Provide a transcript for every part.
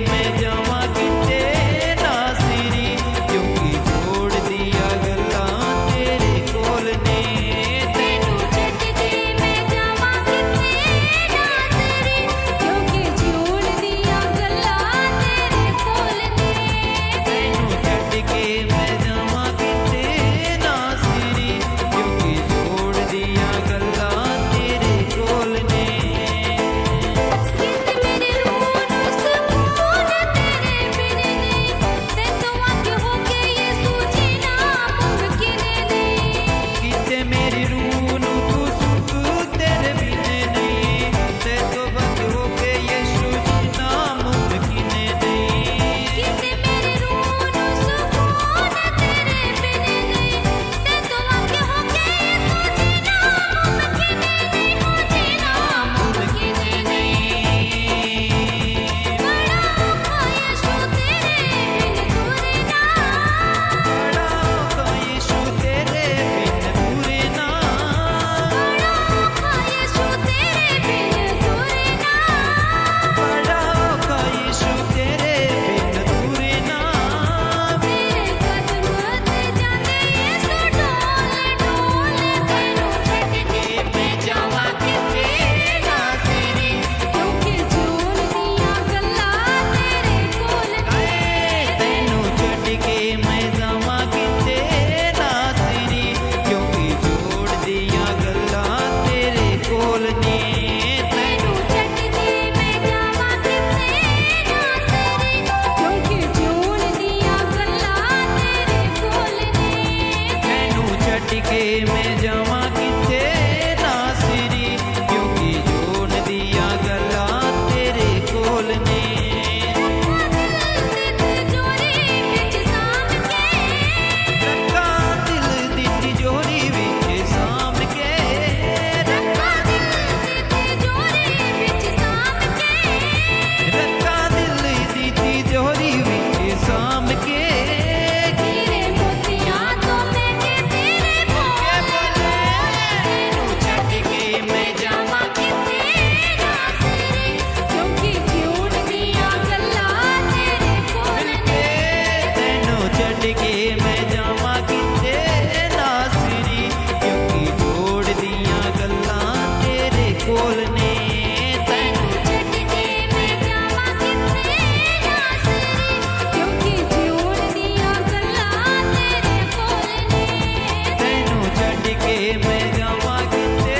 मैं जावा किते नासिरी, क्योंकि जोड़ दिया गल्ला तेरे कोल ने। तेनू छड्ड के मैं जावा किते नासिरी, क्योंकि जोड़ दिया गल्ला तेरे कोल ने। तेनू छड्ड के मैं जावा किते नासिरी, क्योंकि जोड़ दिया गल्ला तेरे कोल ने। किते मेरे रूह नू सुकून तेरे बिन नहीं, तैनू अगे हो के यीशु जीना मुमकिन नहीं। किते मेरी रूह नू तू सुख तेरे बिन नहीं, ते तो बंद हो के यीशु जीना मुमकिन नहीं। किते मेरे रूह नू सुकून तेरे बिन नहीं, तैनू अगे हो के यीशु जीना मुमकिन नहीं, हो जीना मुमकिन नहीं। बड़ा औखा यीशु तेरे बिन तुरना, बड़ा औखा यीशु तेरे बिन तुरना, बड़ा औखा यीशु तेरे बिन तुरना। बड़ा औखा यीशु तेरे बिन तुरना। तेरे कदम ते जांदे यीशु डोल डोल, तैनू छड्ड के मैं जावा किते नासिरी, क्योंकि जोड़ दिया गल्ला तेरे कोल ने। तैनू छड्ड के मैं जावा किते नासिरी, क्योंकि जोड़ दिया गल्ला तेरे कोल ने। तैनू छड्ड के मैं जावा किते नासिरी, क्योंकि जोड़ दिया गल्ला तेरे कोल ने। तैनू छड्ड के मैं जावा किते नासिरी, क्योंकि जोड़ दिया गल्ला तेरे कोल ने। रखा दिल दी तिजोरी विच साम के, रखा दिल दी तिजोरी विच साम के, रखा दिल दी तिजोरी विच साम के। रखा दिल दी तिजोरी विच साम के। हीरे मोतियां तो महंगे तेरे बोले, तैनू छड्ड के मैं जावा किते नासिरी, क्योंकि जोड़ दिया गल्ला तेरे कोल ने। तैनू छड्ड के मैं जावा किते नासिरी, क्योंकि जोड़ दिया गल्ला तेरे कोल ने। तैनू छड्ड के मैं जावा किते नासिरी, क्योंकि जोड़ दिया गल्ला तेरे कोल ने। तैनू छड्ड के मैं जावा किते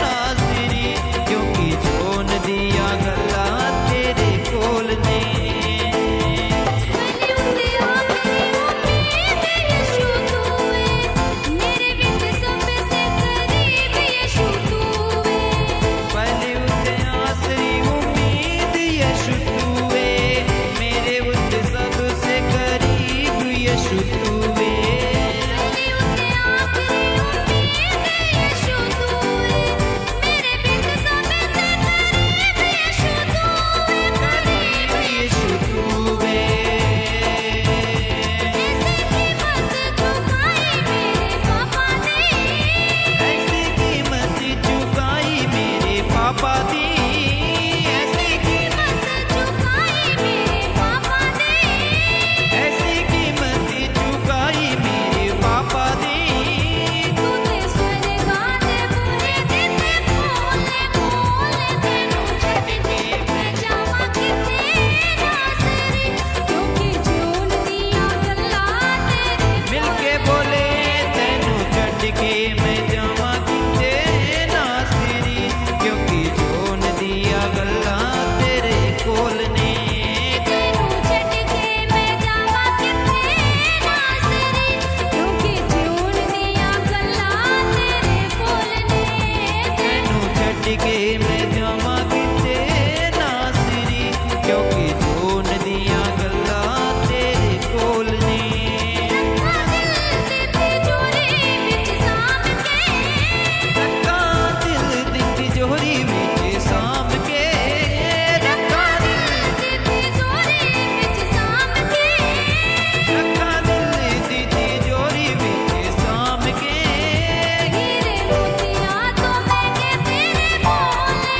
नासिरी, क्योंकि जोड़ दिया गल्ला तेरे कोल ने। पहले उते आखरी उम्मीद यीशु तू है, मेरे विच सबसे करीब यीशु तू है। पहले उते आसरी उम्मीद यीशु तू है, मेरे उते सबसे करीब यीशु तू है। पहले उते आखरी उम्मीद यीशु तू है, मेरे विच सबसे करीब यीशु तू है, करीब यीशु तू है। ऐसी कीमत चुकाई मेरे पापा दी, ऐसी कीमत चुकाई मेरे पापा दी, ऐसी कीमत चुकाई मेरे पापा दी। ऐसी कीमत चुकाई मेरे पापा दी। तू ते स्वर्गां दे पूरे दिते खोले खोले, तैनू छड्ड के मैं जावा किते नासिरी, क्योंकि जोड़ दिया गल्ला तेरे मिल के बोले तैनू छड्ड के मैं जावा किते नासिरी, क्योंकि जोन दिया गल्ला तेरे कोल ने। तैनू छड्ड के मैं जावा किते नासिरी, क्योंकि जोड़ दिया गल्ला तेरे कोल ने। तैनू छड्ड के मैं जावा किते नासिरी, क्योंकि जोन दिया गल्ला तेरे कोल ने। रखा दिल दी तिजोरी विच साम के, रखा दिल दी तिजोरी विच साम के, रखा दिल दी तिजोरी विच साम के। रखा दिल दी तिजोरी विच साम के। हीरे मोतियां तो महंगे तेरे बोले,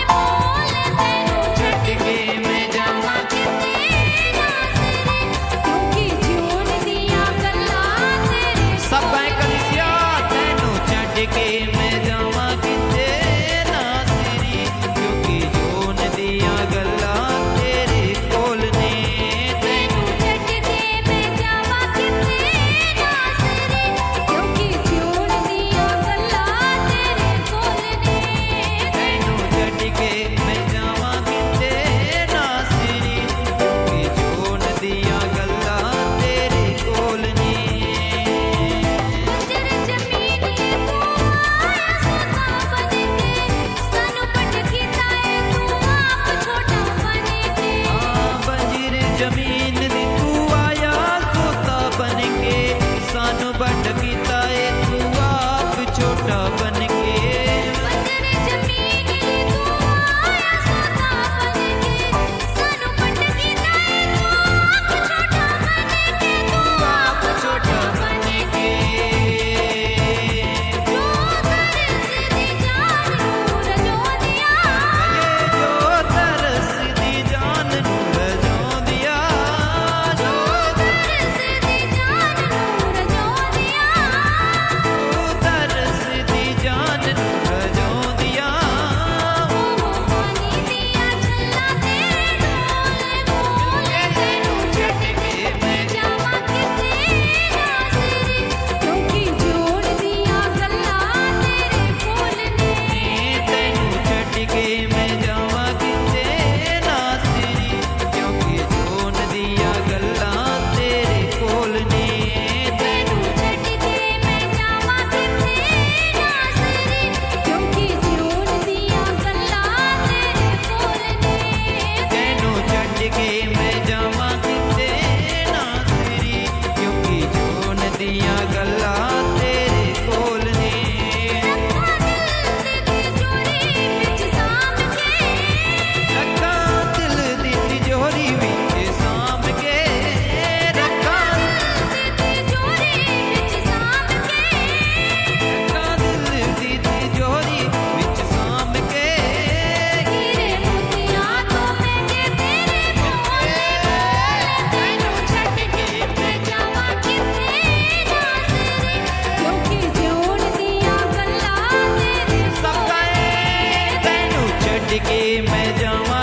ਛੱਡ ਕੇ ਮੈਂ ਜਾਵਾਂ